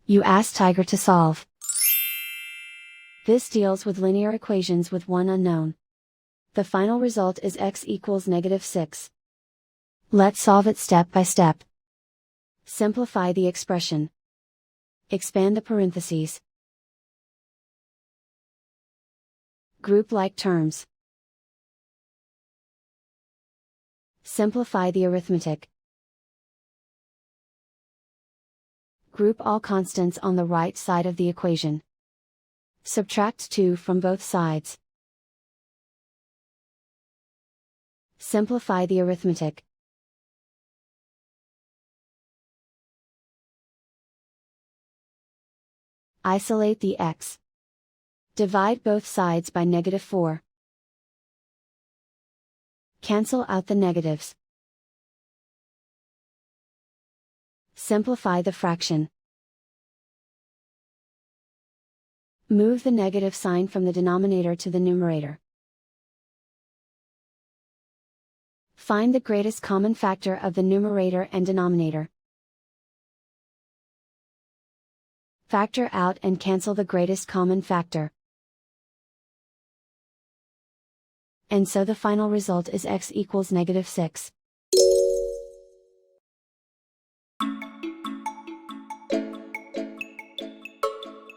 You ask Tiger to solve. This deals with linear equations with one unknown. The final result is x equals -6. Let's solve it step by step. Simplify the expression. Expand the parentheses. Group like terms. Simplify the arithmetic. Group all constants on the right side of the equation. Subtract 2 from both sides. Simplify the arithmetic. Isolate the x. Divide both sides by -4. Cancel out the negatives. Simplify the fraction. Move the negative sign from the denominator to the numerator. Find the greatest common factor of the numerator and denominator. Factor out and cancel the greatest common factor. And so the final result is x equals -6.